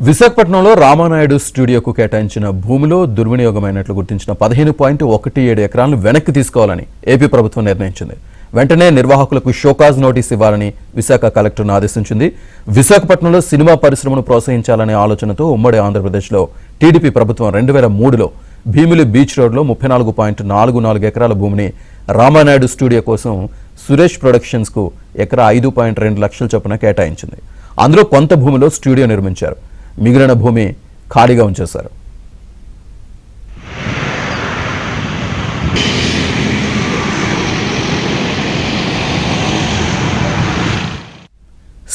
విశాఖపట్నంలో రామానాయుడు స్టూడియోకు కేటాయించిన భూమిలో దుర్వినియోగమైనట్లు గుర్తించిన 15.17 ఎకరాలను వెనక్కి తీసుకోవాలని ఏపీ ప్రభుత్వం నిర్ణయించింది. వెంటనే నిర్వాహకులకు షోకాజ్ నోటీస్ ఇవ్వాలని విశాఖ కలెక్టర్ను ఆదేశించింది. విశాఖపట్నంలో సినిమా పరిశ్రమను ప్రోత్సహించాలనే ఆలోచనతో ఉమ్మడి ఆంధ్రప్రదేశ్లో టీడీపీ ప్రభుత్వం 2003లో భీమిలి బీచ్ రోడ్లో 34.44 ఎకరాల భూమిని రామానాయుడు స్టూడియో కోసం సురేష్ ప్రొడక్షన్స్కు ఎకరా 5.2 లక్షల చొప్పున కేటాయించింది. అందులో కొంత భూమిలో స్టూడియో నిర్మించారు. మిగిలిన భూమి ఖాళీగా ఉంచేశారు.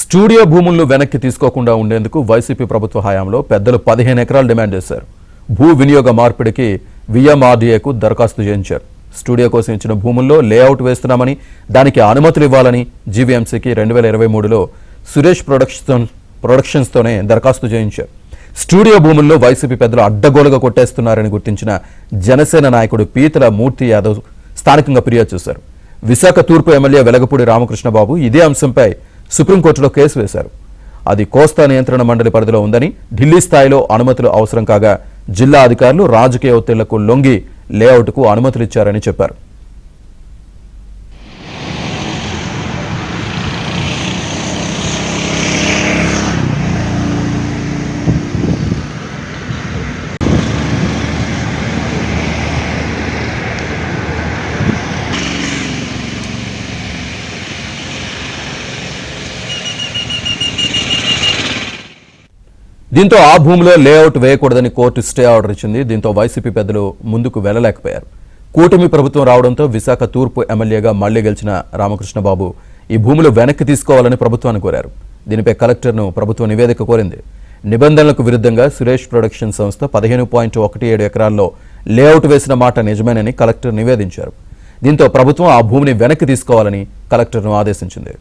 స్టూడియో భూములను వెనక్కి తీసుకోకుండా ఉండేందుకు వైసీపీ ప్రభుత్వ హయాంలో పెద్దలు 15 ఎకరాలు డిమాండ్ చేశారు. భూ వినియోగ మార్పిడికి విఎంఆర్డీఏకు దరఖాస్తు చేయించారు. స్టూడియో కోసం ఇచ్చిన భూముల్లో లేఅవుట్ వేస్తున్నామని, దానికి అనుమతులు ఇవ్వాలని జీవీఎంసీకి 2023లో సురేష్ ప్రొడక్షన్స్తోనే దరఖాస్తు చేయించారు. స్టూడియో భూముల్లో వైసీపీ పెద్దలు అడ్డగోలుగా కొట్టేస్తున్నారని గుర్తించిన జనసేన నాయకుడు పీతల మూర్తి యాదవ్ స్థానికంగా ఫిర్యాదు చేశారు. విశాఖ తూర్పు ఎమ్మెల్యే వెలగపూడి రామకృష్ణబాబు ఇదే అంశంపై సుప్రీంకోర్టులో కేసు వేశారు. అది కోస్తా నియంత్రణ మండలి పరిధిలో ఉందని, ఢిల్లీ స్థాయిలో అనుమతులు అవసరం కాగా జిల్లా అధికారులు రాజకీయ ఒత్తిళ్లకు లొంగి లేఅవుట్కు అనుమతులు ఇచ్చారని చెప్పారు. దీంతో ఆ భూమిలో లేఅవుట్ వేయకూడదని కోర్టు స్టే ఆర్డర్ ఇచ్చింది. దీంతో వైసీపీ పెద్దలు ముందుకు వెళ్లలేకపోయారు. కూటమి ప్రభుత్వం రావడంతో విశాఖ తూర్పు ఎమ్మెల్యేగా మళ్లీ గెలిచిన రామకృష్ణబాబు ఈ భూములు వెనక్కి తీసుకోవాలని ప్రభుత్వాన్ని కోరారు. దీనిపై కలెక్టర్ను ప్రభుత్వం నివేదిక కోరింది. నిబంధనలకు విరుద్ధంగా సురేష్ ప్రొడక్షన్ సంస్థ 15.17 ఎకరాల్లో లేఅవుట్ వేసిన మాట నిజమేనని కలెక్టర్ నివేదించారు. దీంతో ప్రభుత్వం ఆ భూమిని వెనక్కి తీసుకోవాలని కలెక్టర్ను ఆదేశించింది.